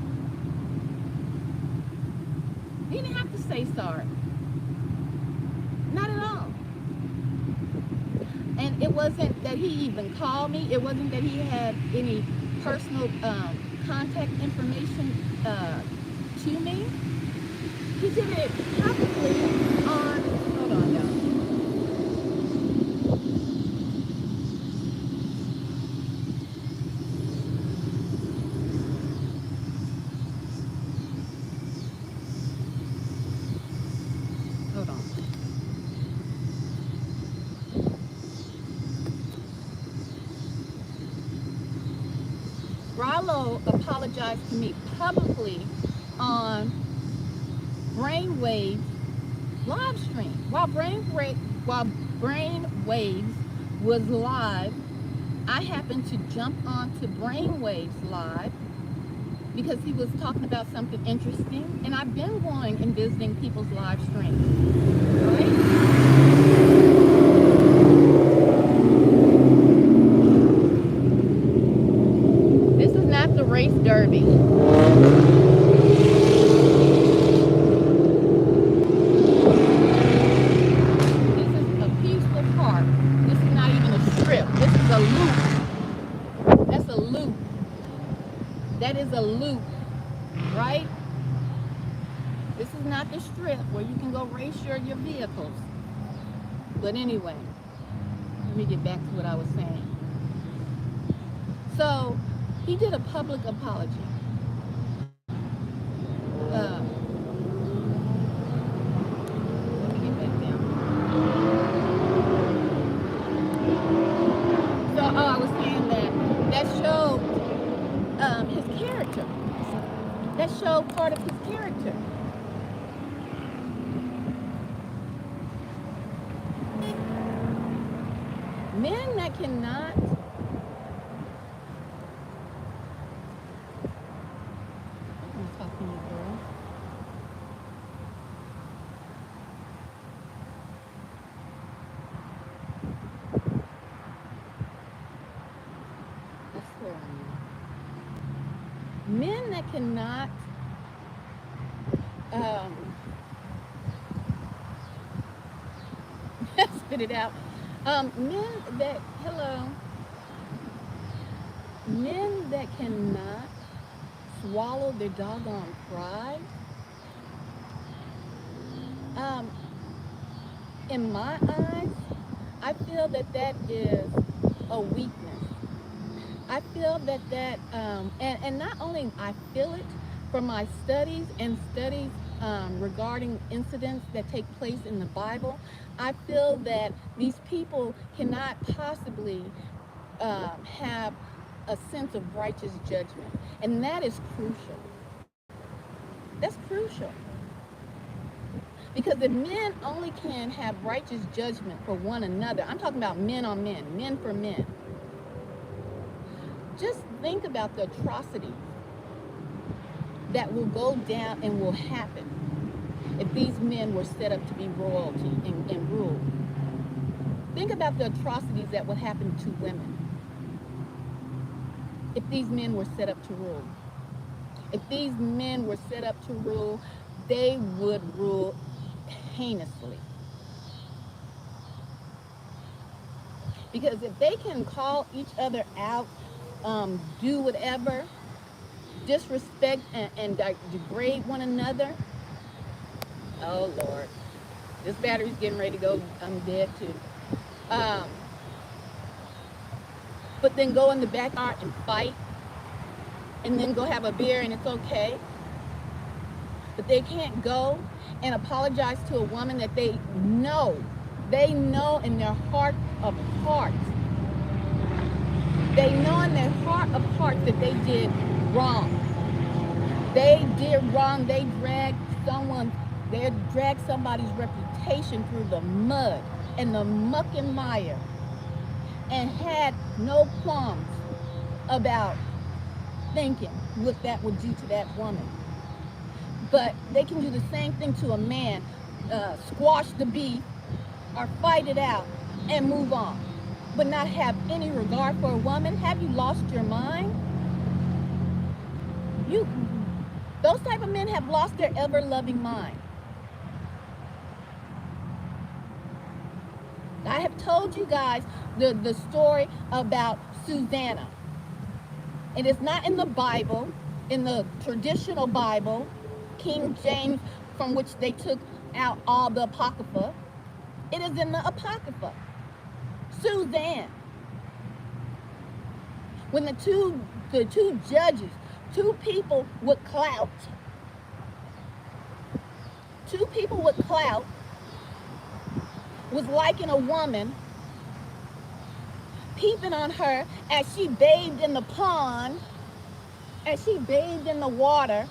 He didn't have to say sorry. Not at all. And it wasn't that he even called me. It wasn't that he had any personal contact information to me. He did it publicly on, hold on, y'all. Hold on. Rilo apologized to me publicly on Brainwaves live stream. While Brainwaves was live, I happened to jump onto Brainwaves live because he was talking about something interesting. And I've been going and visiting people's live streams, right? This is not the race derby. This is a peaceful park. This is not even a strip. This is a loop. That's a loop. That is a loop, right? This is not the strip where you can go race your vehicles. But anyway, let me get back to what I was saying. So he did a public apology. Let me get back down. So I was saying that showed his character. That showed part of his character. Men that cannot I'm talking to you, girl. I swear on you. Men that cannot spit it out. Men that cannot swallow their doggone pride, in my eyes, I feel that is a weakness. I feel that and not only I feel it from my studies regarding incidents that take place in the Bible, I feel that these people cannot possibly have a sense of righteous judgment, and that is crucial. That's crucial. Because if men only can have righteous judgment for one another, I'm talking about men on men, men for men. Just think about the atrocities that will go down and will happen if these men were set up to be royalty and rule. Think about the atrocities that would happen to women if these men were set up to rule. If these men were set up to rule, they would rule heinously. Because if they can call each other out, do whatever, disrespect and degrade one another, oh Lord, this battery's getting ready to go. I'm dead too. But then go in the backyard and fight, and then go have a beer and it's okay. But they can't go and apologize to a woman that they know in their heart of hearts. They know in their heart of hearts that they did wrong. They did wrong. They dragged somebody's reputation through the mud and the muck and mire, and had no qualms about thinking what that would do to that woman. But they can do the same thing to a man, squash the beef or fight it out and move on, but not have any regard for a woman. Have you lost your mind? Those type of men have lost their ever-loving mind. I have told you guys the story about Susanna. It is not in the Bible, in the traditional Bible, King James, from which they took out all the Apocrypha. It is in the Apocrypha. Suzanne. When the two judges, two people with clout, was liking a woman, peeping on her as she bathed in the pond, as she bathed in the water,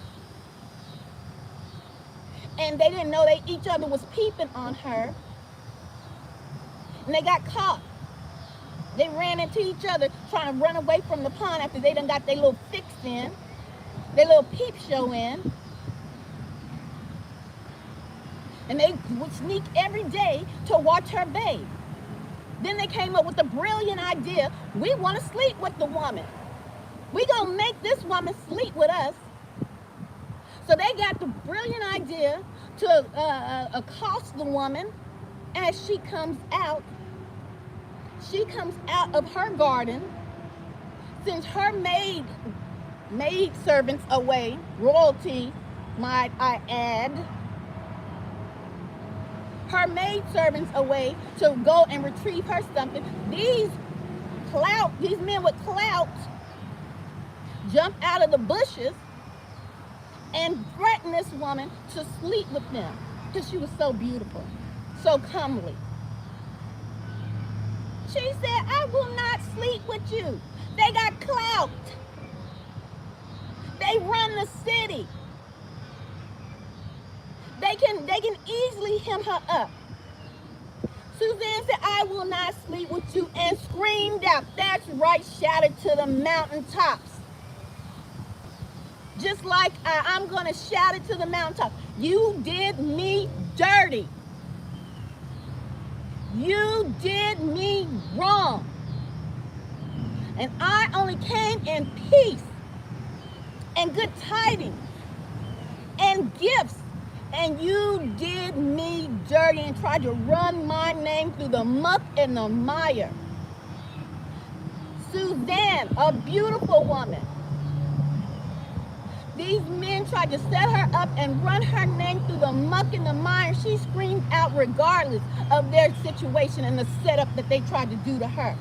and they didn't know each other was peeping on her, and they got caught. They ran into each other trying to run away from the pond after they done got their little fix in. their little peep show in, and they would sneak every day to watch her bathe. Then they came up with the brilliant idea, we want to sleep with the woman. We gonna make this woman sleep with us. So they got the brilliant idea to accost the woman as she comes out. She comes out of her garden, sends her maid servants away, royalty, might I add, her maid servants away to go and retrieve her something. These men with clout jump out of the bushes and threaten this woman to sleep with them because she was so beautiful, so comely. She said, I will not sleep with you. They got clout. They run the city. They can easily hem her up. Suzanne said, I will not sleep with you, and screamed out. That's right, shouted to the mountaintops. Just like I'm going to shout it to the mountaintops. You did me dirty. You did me wrong. And I only came in peace and good tidings and gifts. And you did me dirty and tried to run my name through the muck and the mire. Suzanne, a beautiful woman. These men tried to set her up and run her name through the muck and the mire. She screamed out regardless of their situation and the setup that they tried to do to her.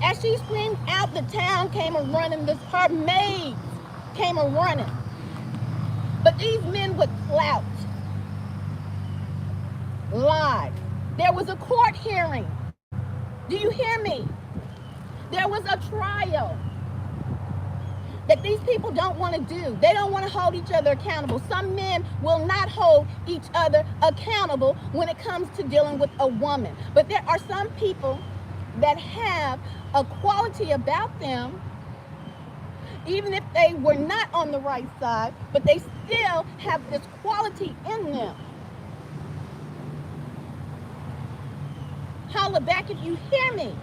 As she screamed out, the town came a-running. Her maids came a-running. But these men with clout lied. There was a court hearing. Do you hear me? There was a trial that these people don't want to do. They don't want to hold each other accountable. Some men will not hold each other accountable when it comes to dealing with a woman. But there are some people that have a quality about them, even if they were not on the right side, but they still have this quality in them. Holler back if you hear me.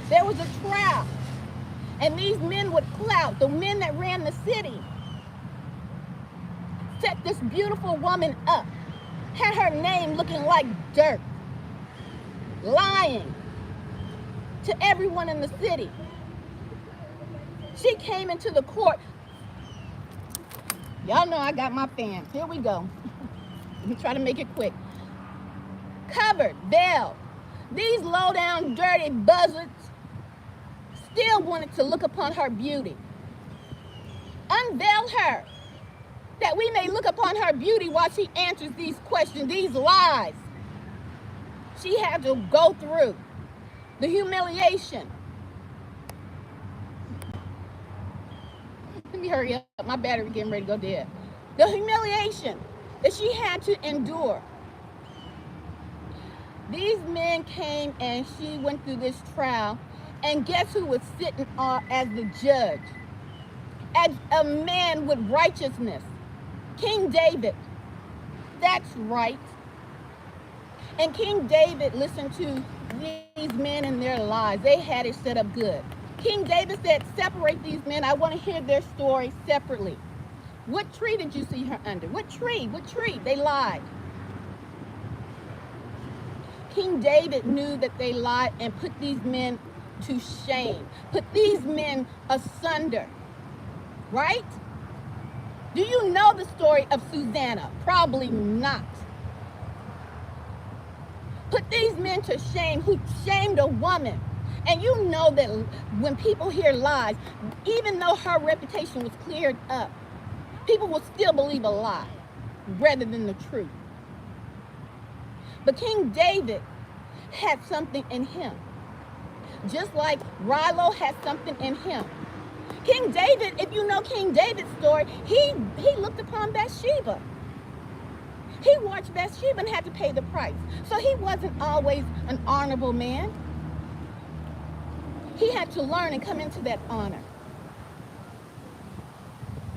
There was a trial, and these men with clout, the men that ran the city, set this beautiful woman up, had her name looking like dirt, lying to everyone in the city. She came into the court. Y'all know I got my fans. Here we go. Let me try to make it quick. Covered, veiled. These low-down, dirty buzzards still wanted to look upon her beauty. Unveil her, that we may look upon her beauty while she answers these questions, these lies. She had to go through the humiliation. Let me hurry up. My battery getting ready to go dead. The humiliation that she had to endure. These men came and she went through this trial, and guess who was sitting as the judge? As a man with righteousness. King David. That's right. And King David listened to these men and their lies. They had it set up good. King David said, separate these men. I want to hear their story separately. What tree did you see her under? What tree? What tree? They lied. King David knew that they lied and put these men to shame. Put these men asunder. Right? Do you know the story of Susanna? Probably not. Put these men to shame who shamed a woman. And you know that when people hear lies, even though her reputation was cleared up, people will still believe a lie rather than the truth. But King David had something in him. Just like Rilo had something in him. King David, if you know King David's story, he looked upon Bathsheba. He watched Bathsheba and had to pay the price. So he wasn't always an honorable man. He had to learn and come into that honor.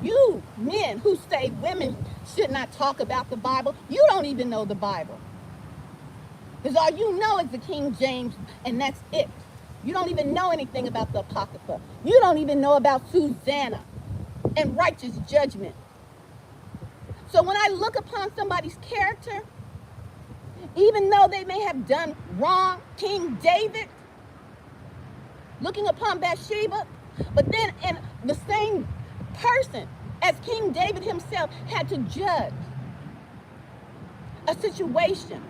You men who say women should not talk about the Bible, you don't even know the Bible. Because all you know is the King James, and that's it. You don't even know anything about the Apocrypha. You don't even know about Susanna and righteous judgment. So when I look upon somebody's character, even though they may have done wrong, King David, looking upon Bathsheba, but then in the same person as King David himself had to judge a situation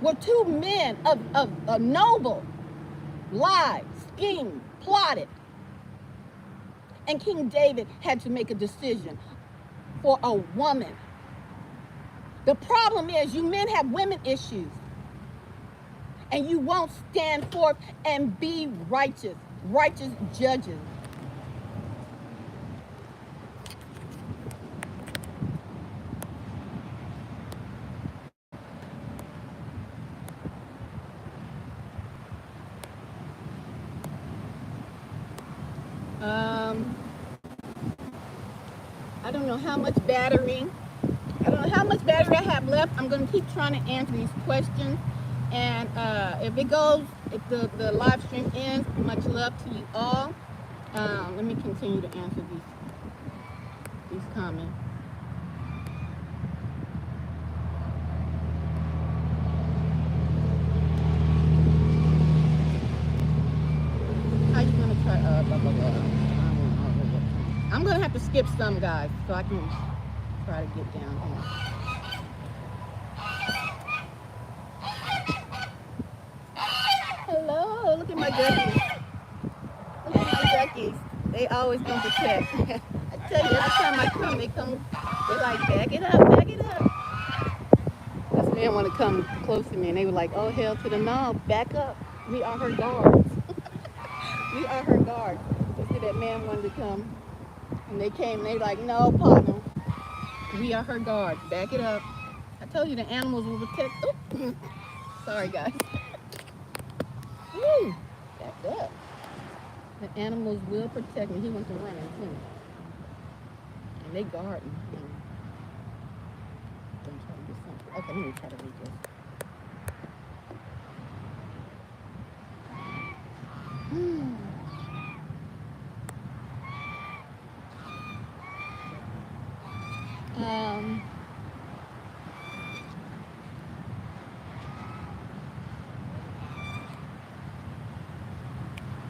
where two men of noble lied, schemed, plotted, and King David had to make a decision for a woman. The problem is you men have women issues, and you won't stand forth and be righteous judges. Um, I don't know how much battery. I don't know how much battery I have left. I'm going to keep trying to answer these questions. And if the live stream ends, much love to you all. Let me continue to answer these comments. How you going to try? Blah, blah, blah. I'm going to have to skip some, guys, so I can try to get down here. Hello, look at my duckies. Look at my duckies. They always gonna protect. I tell you, every time I come, they're like, back it up, back it up. This man want to come close to me, and they were like, oh, hell to the no, back up. We are her guards. We are her guards. You see, that man wanted to come, and they came, and they were like, no, partner. We are her guards. Back it up. I told you the animals will protect. Oops. Sorry, guys. Woo, back up. The animals will protect me. He wants to run too. And they guard me. Don't try to do something. Okay, let me try to read this.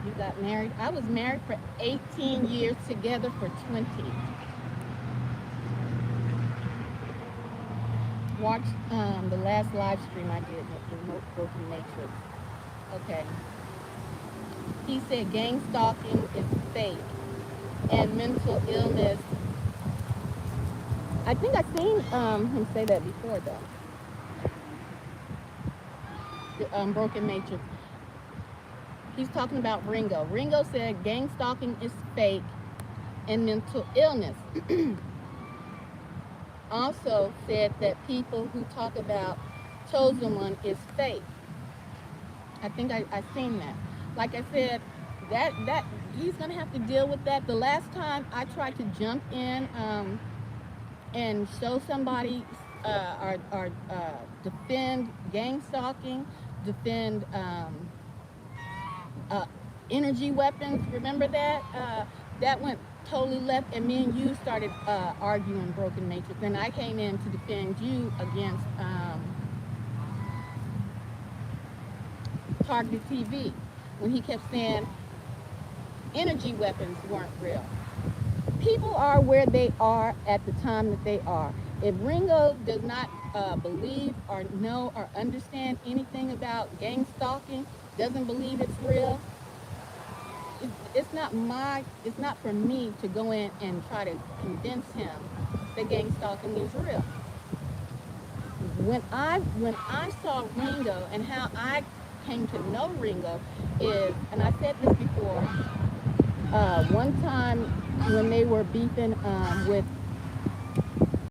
You got married. I was married for 18 years, together for 20. Watch the last live stream I did with the Broken Matrix. Okay. He said gang stalking is fake and mental illness. I think I've seen him say that before, though. The Broken Matrix. He's talking about Ringo. Ringo said gang stalking is fake and mental illness. Also said that people who talk about Chosen One is fake. I think I seen that. Like I said, that he's gonna have to deal with that. The last time I tried to jump in and show somebody or defend gang stalking, defend energy weapons. Remember that? That went totally left, and me and you started arguing Broken Matrix, and I came in to defend you against Targeted TV when he kept saying energy weapons weren't real. People are where they are at the time that they are. If Ringo does not believe or know or understand anything about gang stalking, doesn't believe it's real, it's not for me to go in and try to convince him that gang stalking is real. When I saw Ringo and how I came to know Ringo is, and I said this before, one time when they were beefing with